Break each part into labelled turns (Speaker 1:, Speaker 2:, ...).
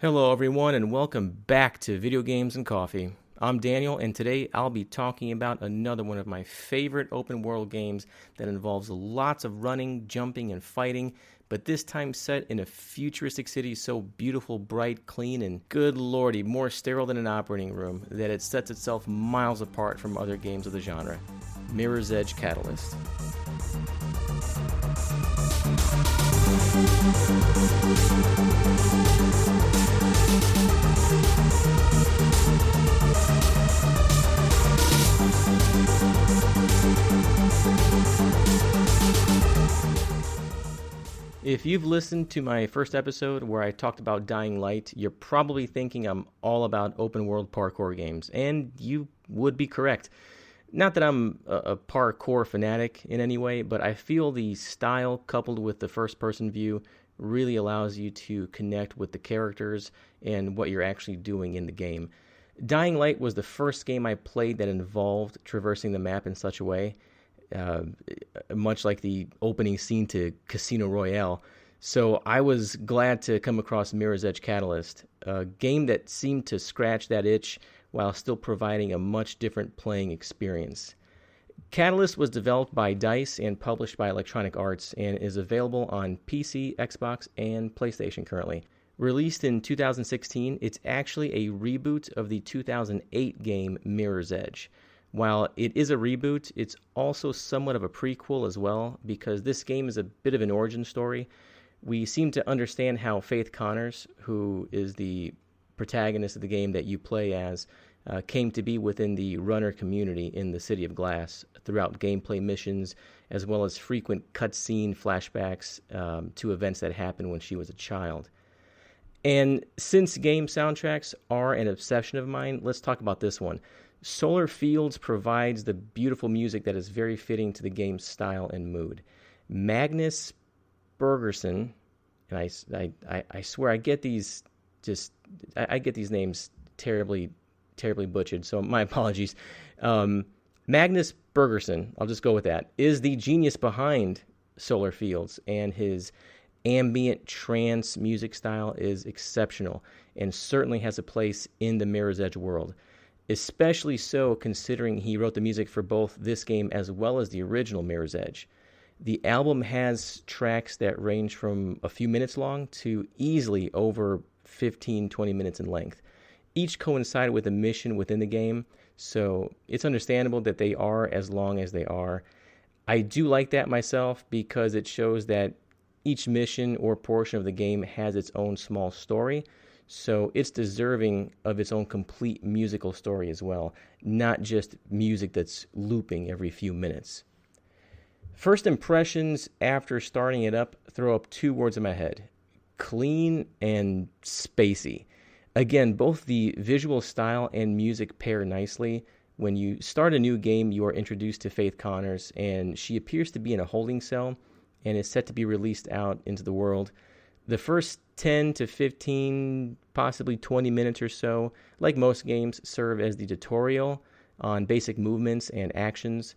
Speaker 1: Hello everyone and welcome back to Video Games and Coffee. I'm Daniel and today I'll be talking about another one of my favorite open world games that involves lots of running, jumping, and fighting, but this time set in a futuristic city so beautiful, bright, clean, and good lordy, more sterile than an operating room that it sets itself miles apart from other games of the genre. Mirror's Edge Catalyst. If you've listened to my first episode where I talked about Dying Light, you're probably thinking I'm all about open world parkour games, and you would be correct. Not that I'm a parkour fanatic in any way, but I feel the style coupled with the first-person view really allows you to connect with the characters and what you're actually doing in the game. Dying Light was the first game I played that involved traversing the map in such a way, much like the opening scene to Casino Royale. So I was glad to come across Mirror's Edge Catalyst, a game that seemed to scratch that itch while still providing a much different playing experience. Catalyst was developed by DICE and published by Electronic Arts and is available on PC, Xbox, and PlayStation currently. Released in 2016, it's actually a reboot of the 2008 game Mirror's Edge. While it is a reboot, it's also somewhat of a prequel as well, because this game is a bit of an origin story. We seem to understand how Faith Connors, who is the protagonist of the game that you play as, came to be within the runner community in the City of Glass throughout gameplay missions, as well as frequent cutscene flashbacks to events that happened when she was a child. And since game soundtracks are an obsession of mine, let's talk about this one. Solar Fields provides the beautiful music that is very fitting to the game's style and mood. Magnus Bergerson, and I swear I get these names terribly butchered, so my apologies. Magnus Bergerson, I'll just go with that, is the genius behind Solar Fields, and his ambient trance music style is exceptional and certainly has a place in the Mirror's Edge world. Especially so considering he wrote the music for both this game as well as the original Mirror's Edge. The album has tracks that range from a few minutes long to easily over 15-20 minutes in length. Each coincided with a mission within the game, so it's understandable that they are as long as they are. I do like that myself because it shows that each mission or portion of the game has its own small story, so it's deserving of its own complete musical story as well, not just music that's looping every few minutes. First impressions after starting it up throw up two words in my head: clean and spacey. Again, both the visual style and music pair nicely. When you start a new game, you are introduced to Faith Connors, and she appears to be in a holding cell and is set to be released out into the world. The first 10 to 15, possibly 20 minutes or so, like most games, serve as the tutorial on basic movements and actions.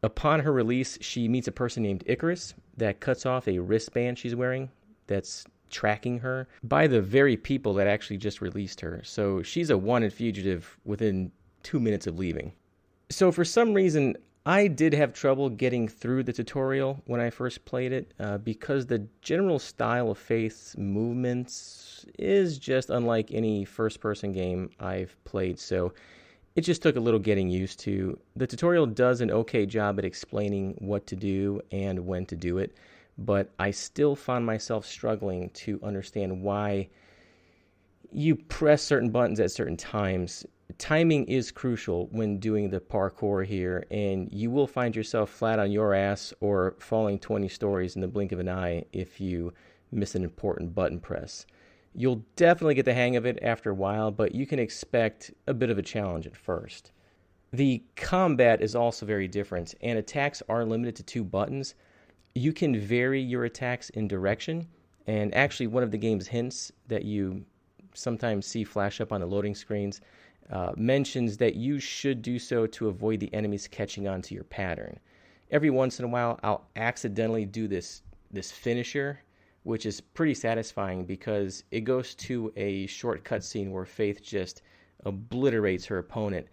Speaker 1: Upon her release, she meets a person named Icarus that cuts off a wristband she's wearing that's tracking her by the very people that actually just released her. So she's a wanted fugitive within 2 minutes of leaving. So for some reason, I did have trouble getting through the tutorial when I first played it because the general style of Faith's movements is just unlike any first-person game I've played, so it just took a little getting used to. The tutorial does an okay job at explaining what to do and when to do it, but I still found myself struggling to understand why you press certain buttons at certain times. Timing is crucial when doing the parkour here, and you will find yourself flat on your ass or falling 20 stories in the blink of an eye if you miss an important button press. You'll definitely get the hang of it after a while, but you can expect a bit of a challenge at first. The combat is also very different, and attacks are limited to 2 buttons. You can vary your attacks in direction, and actually one of the game's hints that you sometimes see flash up on the loading screens mentions that you should do so to avoid the enemies catching on to your pattern. Every once in a while, I'll accidentally do this finisher which is pretty satisfying because it goes to a short cutscene where Faith just obliterates her opponent.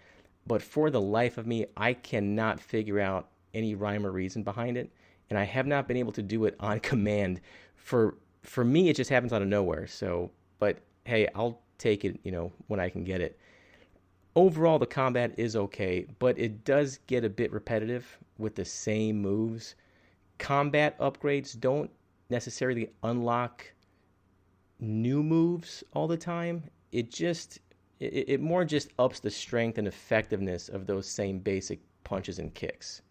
Speaker 1: But for the life of me, I cannot figure out any rhyme or reason behind it, and I have not been able to do it on command. For me, it just happens out of nowhere. So, but hey, I'll take it, when I can get it. Overall, the combat is okay, but it does get a bit repetitive with the same moves. Combat upgrades don't necessarily unlock new moves all the time. It more just ups the strength and effectiveness of those same basic punches and kicks.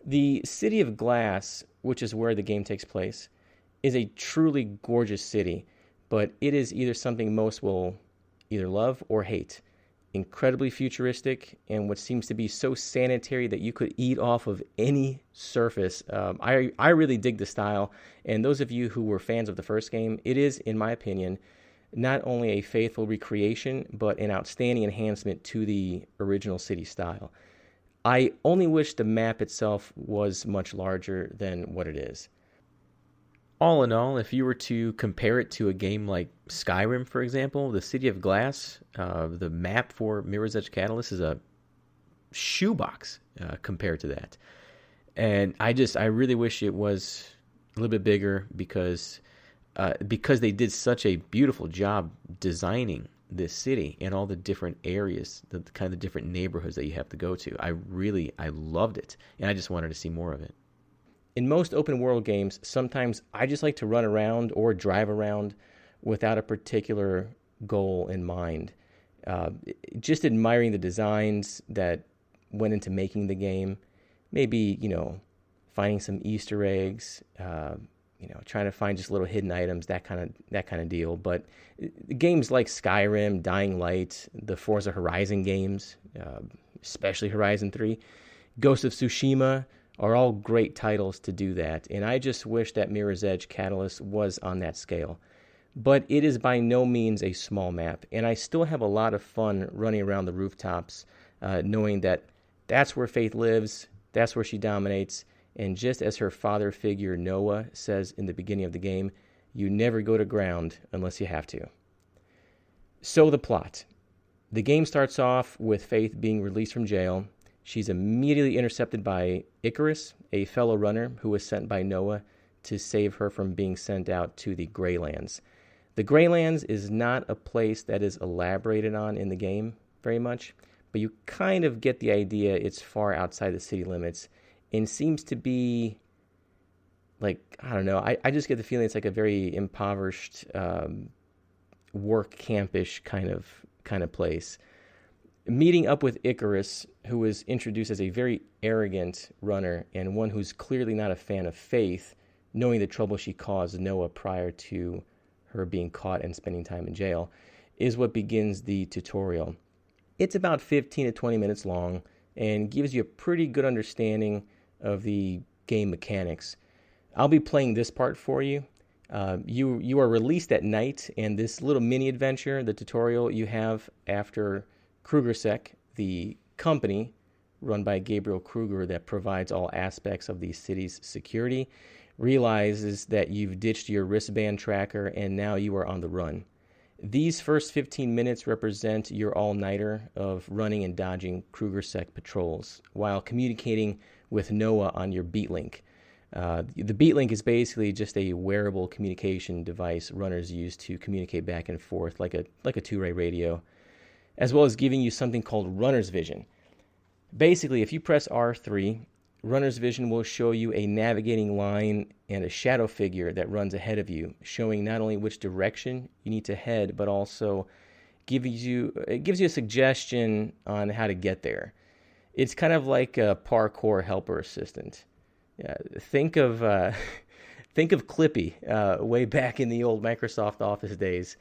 Speaker 1: The City of Glass, which is where the game takes place, is a truly gorgeous city, but it is either something most will either love or hate. Incredibly futuristic, and what seems to be so sanitary that you could eat off of any surface. I really dig the style, and those of you who were fans of the first game, it is, in my opinion, not only a faithful recreation, but an outstanding enhancement to the original city style. I only wish the map itself was much larger than what it is. All in all, if you were to compare it to a game like Skyrim, for example, the City of Glass, the map for Mirror's Edge Catalyst is a shoebox compared to that. And I really wish it was a little bit bigger because they did such a beautiful job designing this city and all the different areas, the kind of different neighborhoods that you have to go to. I loved it, and I just wanted to see more of it. In most open world games, sometimes I just like to run around or drive around without a particular goal in mind. Just admiring the designs that went into making the game. Maybe, finding some Easter eggs, trying to find just little hidden items, that kind of deal. But games like Skyrim, Dying Light, the Forza Horizon games, especially Horizon 3, Ghost of Tsushima, are all great titles to do that, and I just wish that Mirror's Edge Catalyst was on that scale. But it is by no means a small map, and I still have a lot of fun running around the rooftops, knowing that that's where Faith lives, that's where she dominates, and just as her father figure Noah says in the beginning of the game, you never go to ground unless you have to. So the plot. The game starts off with Faith being released from jail. She's immediately intercepted by Icarus, a fellow runner who was sent by Noah to save her from being sent out to the Greylands. The Greylands is not a place that is elaborated on in the game very much, but you kind of get the idea it's far outside the city limits and seems to be like, I don't know, I just get the feeling it's like a very impoverished work campish kind of place. Meeting up with Icarus, who was introduced as a very arrogant runner and one who's clearly not a fan of Faith, knowing the trouble she caused Noah prior to her being caught and spending time in jail, is what begins the tutorial. It's about 15 to 20 minutes long and gives you a pretty good understanding of the game mechanics. I'll be playing this part for you. You are released at night, and this little mini adventure, the tutorial you have after KrugerSec, the company run by Gabriel Kruger that provides all aspects of the city's security, realizes that you've ditched your wristband tracker and now you are on the run. These first 15 minutes represent your all-nighter of running and dodging KrugerSec patrols while communicating with Noah on your BeatLink. The BeatLink is basically just a wearable communication device runners use to communicate back and forth like a two-way radio, as well as giving you something called Runner's Vision. Basically, if you press R3, Runner's Vision will show you a navigating line and a shadow figure that runs ahead of you, showing not only which direction you need to head, but also gives you a suggestion on how to get there. It's kind of like a parkour helper assistant. Think of Clippy way back in the old Microsoft Office days.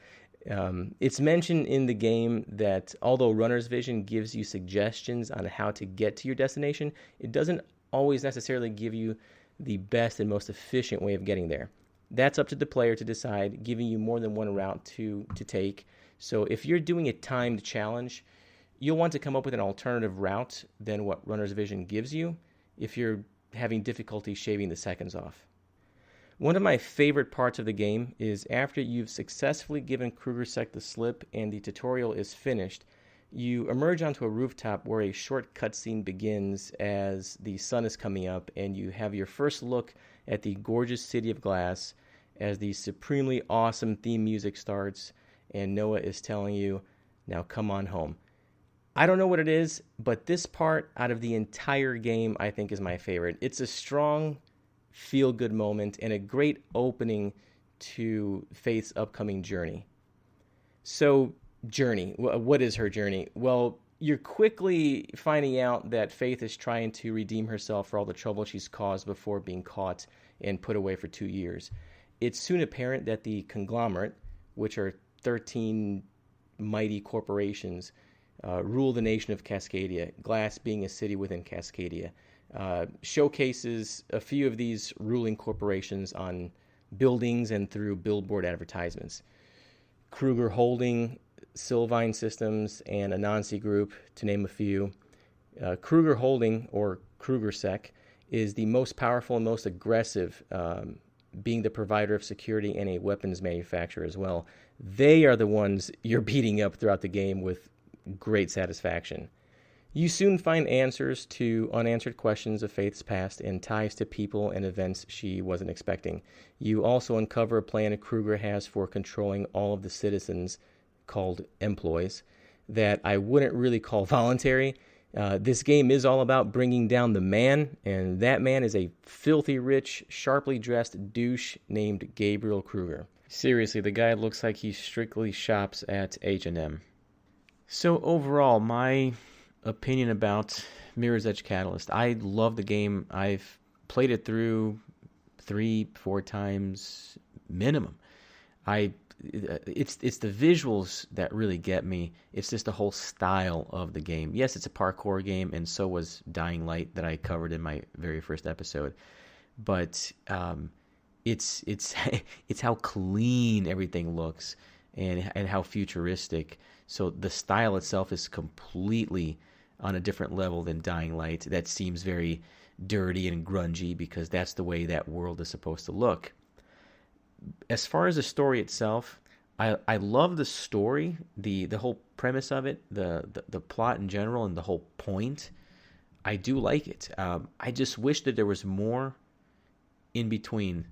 Speaker 1: It's mentioned in the game that although Runner's Vision gives you suggestions on how to get to your destination, it doesn't always necessarily give you the best and most efficient way of getting there. That's up to the player to decide, giving you more than one route to take. So if you're doing a timed challenge, you'll want to come up with an alternative route than what Runner's Vision gives you if you're having difficulty shaving the seconds off. One of my favorite parts of the game is after you've successfully given Krugersek the slip and the tutorial is finished, you emerge onto a rooftop where a short cutscene begins as the sun is coming up, and you have your first look at the gorgeous city of glass as the supremely awesome theme music starts, and Noah is telling you, now come on home. I don't know what it is, but this part out of the entire game I think is my favorite. It's a strong, feel-good moment and a great opening to Faith's upcoming journey. So, journey. What is her journey? Well, you're quickly finding out that Faith is trying to redeem herself for all the trouble she's caused before being caught and put away for 2 years. It's soon apparent that the conglomerate, which are 13 mighty corporations, rule the nation of Cascadia, Glass being a city within Cascadia. Showcases a few of these ruling corporations on buildings and through billboard advertisements. Kruger Holding, Sylvine Systems, and Anansi Group, to name a few. Kruger Holding, or Krugersek, is the most powerful and most aggressive, being the provider of security and a weapons manufacturer as well. They are the ones you're beating up throughout the game with great satisfaction. You soon find answers to unanswered questions of Faith's past and ties to people and events she wasn't expecting. You also uncover a plan Kruger has for controlling all of the citizens, called employees, that I wouldn't really call voluntary. This game is all about bringing down the man, and that man is a filthy rich, sharply dressed douche named Gabriel Kruger. Seriously, the guy looks like he strictly shops at H&M. So overall, my opinion about Mirror's Edge Catalyst. I love the game. I've played it through 3-4 times minimum. It's the visuals that really get me. It's just the whole style of the game. Yes, it's a parkour game, and so was Dying Light that I covered in my very first episode. But it's it's how clean everything looks and how futuristic. So the style itself is completely on a different level than Dying Light. That seems very dirty and grungy because that's the way that world is supposed to look. As far as the story itself, I love the story, the whole premise of it, the plot in general, and the whole point. I do like it. I just wish that there was more in between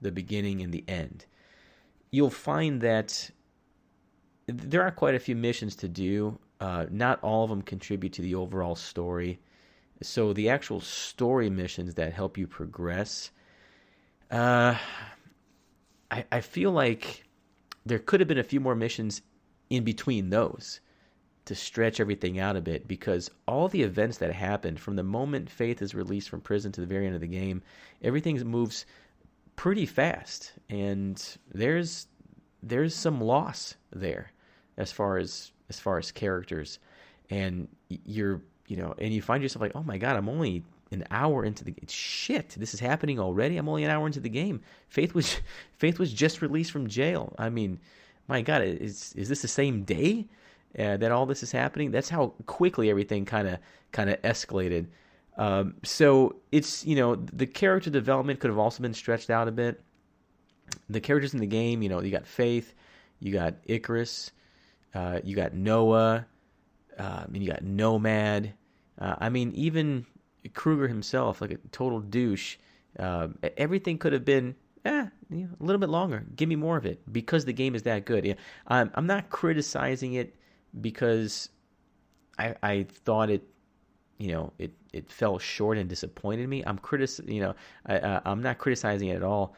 Speaker 1: the beginning and the end. You'll find that there are quite a few missions to do. Not all of them contribute to the overall story. So the actual story missions that help you progress, I feel like there could have been a few more missions in between those to stretch everything out a bit, because all the events that happened from the moment Faith is released from prison to the very end of the game, everything moves pretty fast, and there's some loss there as far as characters, and you find yourself like, oh my god, I'm only an hour into the shit. This is happening already. I'm only an hour into the game. Faith was just released from jail. I mean, my god, is this the same day that all this is happening? That's how quickly everything kind of escalated. So it's the character development could have also been stretched out a bit. The characters in the game, you got Faith, you got Icarus, you got Noah, and you got Nomad. Even Kruger himself, like a total douche. Everything could have been a little bit longer. Give me more of it, because the game is that good. Yeah, I'm not criticizing it because I thought it, it fell short and disappointed me. I'm not criticizing it at all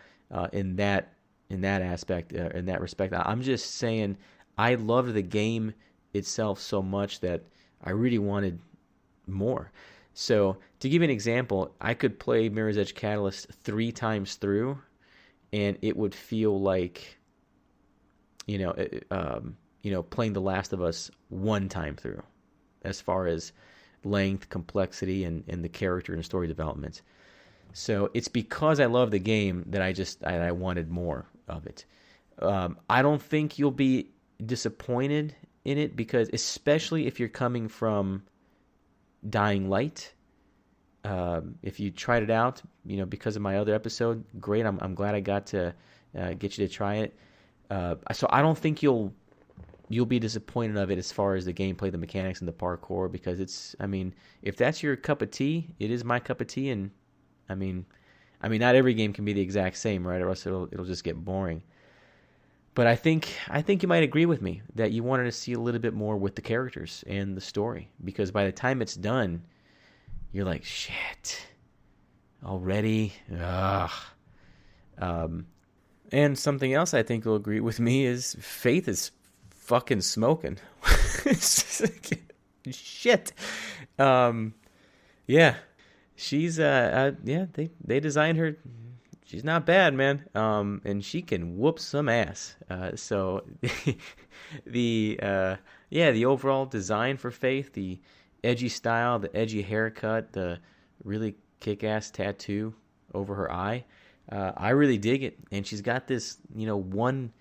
Speaker 1: in that aspect, in that respect. I'm just saying I loved the game itself so much that I really wanted more. So to give you an example, I could play Mirror's Edge Catalyst 3 times through, and it would feel like, playing The Last of Us 1 time through, as far as length, complexity, and the character and story development. So it's because I love the game that I wanted more of it. I don't think you'll be disappointed in it, because especially if you're coming from Dying Light, If you tried it out, because of my other episode, great. I'm glad I got to get you to try it. So I don't think you'll be disappointed of it as far as the gameplay, the mechanics, and the parkour, because if that's your cup of tea, it is my cup of tea. And not every game can be the exact same, right? Or else it'll just get boring. But I think you might agree with me that you wanted to see a little bit more with the characters and the story, because by the time it's done, you're like, shit, already? Ugh. And something else I think you'll agree with me is Faith is fucking smoking. Shit. Yeah. She's they designed her. She's not bad, man. And she can whoop some ass. So the overall design for Faith, the edgy style, the edgy haircut, the really kick-ass tattoo over her eye, I really dig it. And she's got this, one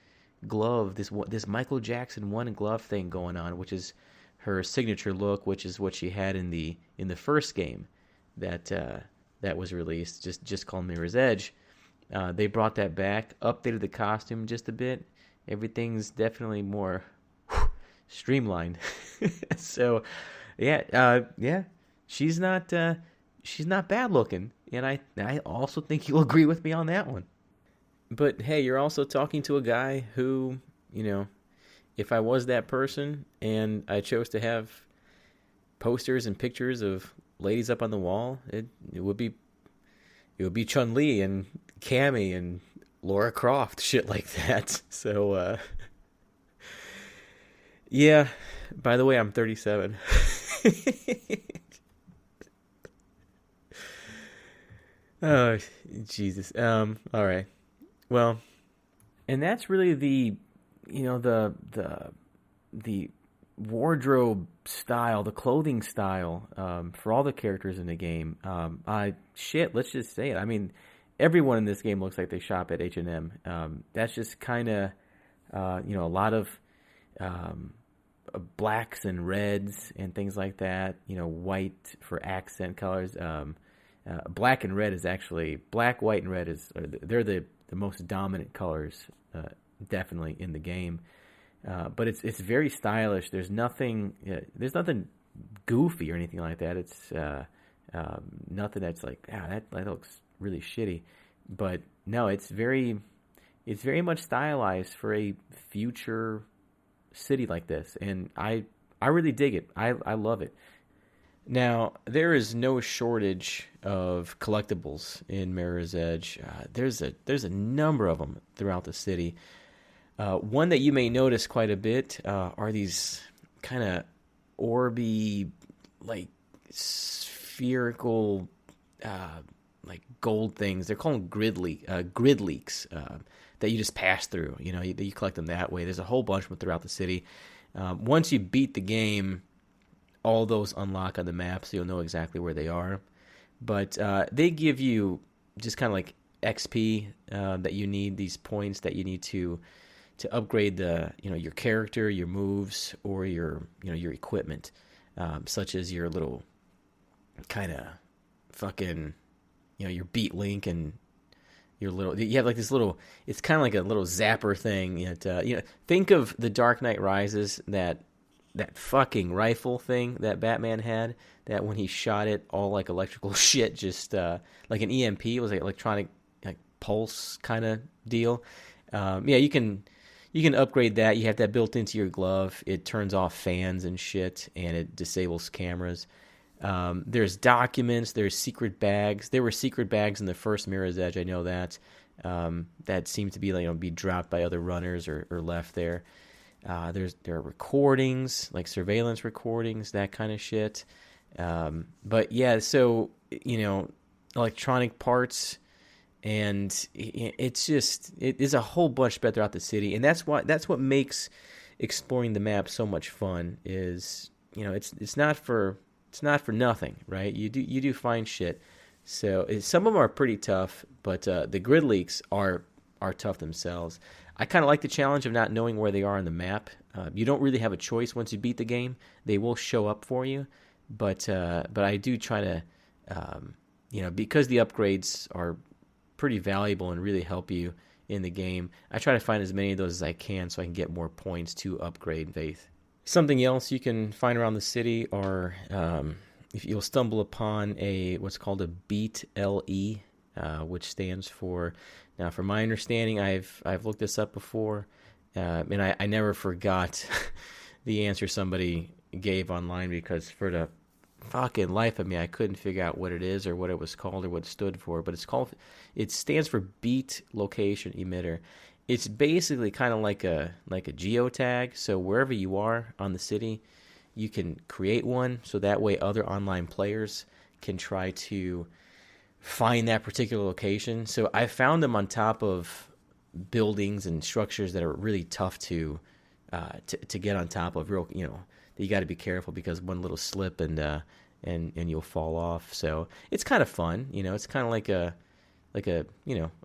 Speaker 1: glove, this Michael Jackson one glove thing going on, which is her signature look, which is what she had in the first game that was released, just called Mirror's Edge. They brought that back, updated the costume just a bit. Everything's definitely more streamlined. So, she's not bad looking, and I also think you'll agree with me on that one. But hey, you're also talking to a guy who, if I was that person and I chose to have posters and pictures of ladies up on the wall, it would be Chun-Li and Cammy and Laura Croft, shit like that. So, yeah. By the way, I'm 37. Oh, Jesus. All right. Well, and that's really the wardrobe style, the clothing style, for all the characters in the game. Let's just say it. Everyone in this game looks like they shop at H&M. That's just kind of, a lot of blacks and reds and things like that. White for accent colors. Black and red is actually black, white, and red they're the most dominant colors, definitely in the game. But it's very stylish. There's nothing goofy or anything like that. It's nothing that's like that looks really shitty. But no, it's very much stylized for a future city like this, and I really dig it. I love it. Now, there is no shortage of collectibles in Mirror's Edge. There's a number of them throughout the city. One that you may notice quite a bit are these kind of orby, like spherical, like gold things. They're called grid leaks that you just pass through. You collect them that way. There's a whole bunch of them throughout the city. Once you beat the game, all those unlock on the map, so you'll know exactly where they are. But they give you just kind of like XP that you need, these points that you need to upgrade your character, your moves, or your equipment, such as your little kind of fucking your beat link and you have like this little, it's kind of like a little zapper thing. Think of the Dark Knight Rises, that fucking rifle thing that Batman had, that when he shot it, all like electrical shit, just like an EMP. It was like electronic, like pulse kind of deal. You can upgrade that. You have that built into your glove. It turns off fans and shit, and it disables cameras. There's documents. There's secret bags. There were secret bags in the first Mirror's Edge. I know that. That seemed to be be dropped by other runners or left there. There are recordings, like surveillance recordings, that kind of shit. But yeah, so electronic parts, and it is a whole bunch better throughout the city, and that's what makes exploring the map so much fun. Is it's not for nothing, right? You do find shit. So some of them are pretty tough, but the grid leaks are tough themselves. I kind of like the challenge of not knowing where they are on the map. You don't really have a choice once you beat the game. They will show up for you, but I do try to because the upgrades are pretty valuable and really help you in the game, I try to find as many of those as I can so I can get more points to upgrade faith. Something else you can find around the city are if you'll stumble upon what's called a beat LE, which stands for. Now, from my understanding, I've looked this up before, and I never forgot the answer somebody gave online because for the fucking life of me, I couldn't figure out what it is or what it was called or what it stood for. But it stands for beat location emitter. It's basically kind of like a geotag. So wherever you are on the city, you can create one. So that way other online players can try to find that particular location. So I found them on top of buildings and structures that are really tough to get on top of. Real, that you got to be careful because one little slip and you'll fall off. So it's kind of fun. It's kind of like a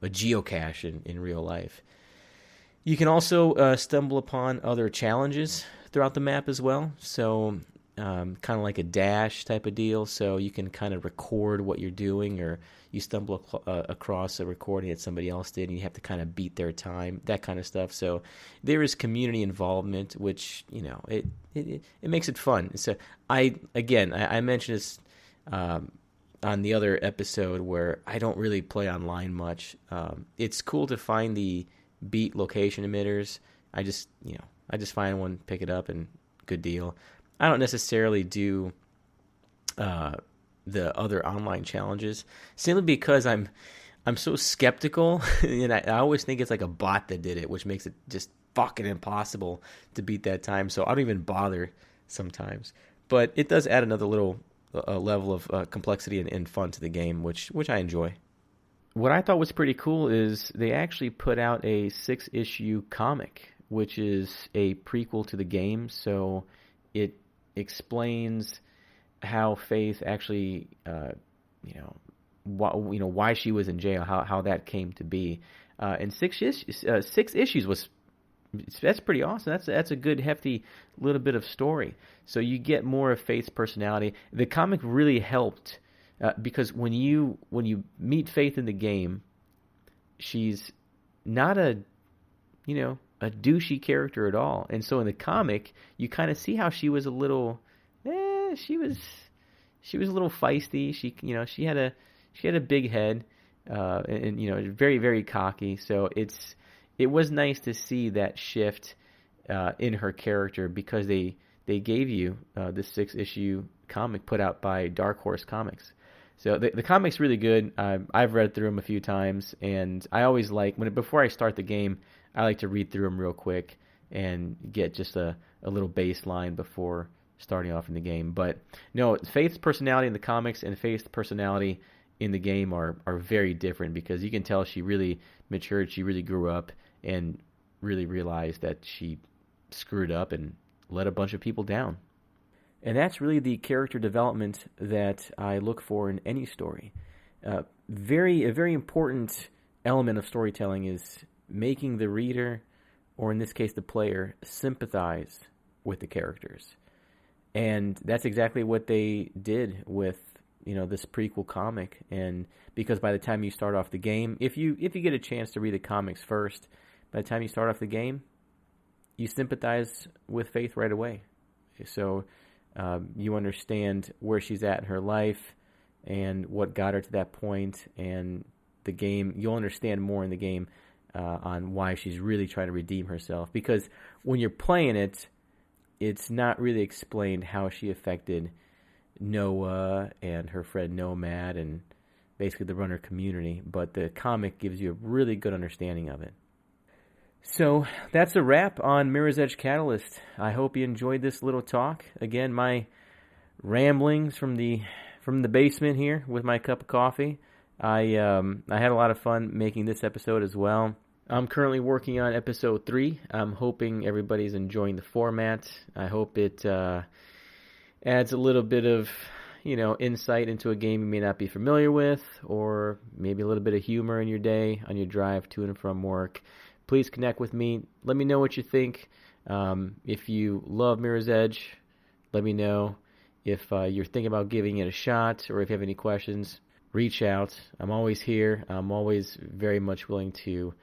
Speaker 1: geocache in real life. You can also stumble upon other challenges throughout the map as well. So kind of like a dash type of deal. So you can kind of record what you're doing, or you stumble across a recording that somebody else did, and you have to kind of beat their time, that kind of stuff. So there is community involvement, which it makes it fun. So I mentioned this on the other episode where I don't really play online much. It's cool to find the beat location emitters. I just find one, pick it up, and good deal. I don't necessarily do the other online challenges simply because I'm so skeptical, and I always think it's like a bot that did it, which makes it just fucking impossible to beat that time. So I don't even bother sometimes. But it does add another little level of complexity and fun to the game, which I enjoy. What I thought was pretty cool is they actually put out a 6-issue comic, which is a prequel to the game. So it explains how Faith actually, why she was in jail, how that came to be. And 6 issues that's pretty awesome. That's a good hefty little bit of story. So you get more of Faith's personality. The comic really helped because when you meet Faith in the game, she's not a douchey character at all. And so in the comic, you kind of see how she was a little, she was a little feisty. She had a big head, and very, very cocky. So it was nice to see that shift in her character because they gave you this 6-issue comic put out by Dark Horse Comics. So the comic's really good. I've read through them a few times, and I always before I start the game, I like to read through them real quick and get just a little baseline before starting off in the game. But no, Faith's personality in the comics and Faith's personality in the game are very different because you can tell she really matured, she really grew up, and really realized that she screwed up and let a bunch of people down. And that's really the character development that I look for in any story. A very important element of storytelling is making the reader, or in this case the player, sympathize with the characters. And that's exactly what they did with this prequel comic. And because by the time you start off the game, if you get a chance to read the comics first, by the time you start off the game, you sympathize with Faith right away. So you understand where she's at in her life and what got her to that point, and the game, you'll understand more in the game on why she's really trying to redeem herself. Because when you're playing it, it's not really explained how she affected Noah and her friend Nomad and basically the runner community, but the comic gives you a really good understanding of it. So that's a wrap on Mirror's Edge Catalyst. I hope you enjoyed this little talk. Again, my ramblings from the basement here with my cup of coffee. I had a lot of fun making this episode as well. I'm currently working on episode 3. I'm hoping everybody's enjoying the format. I hope it adds a little bit of insight into a game you may not be familiar with, or maybe a little bit of humor in your day on your drive to and from work. Please connect with me. Let me know what you think. If you love Mirror's Edge, let me know. If you're thinking about giving it a shot, or if you have any questions, reach out. I'm always here. I'm always very much willing to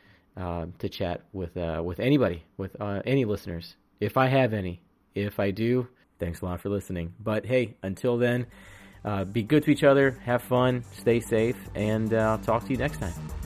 Speaker 1: chat with anybody, with any listeners, if I have any. If I do, thanks a lot for listening. But hey, until then, be good to each other, have fun, stay safe, and I'll talk to you next time.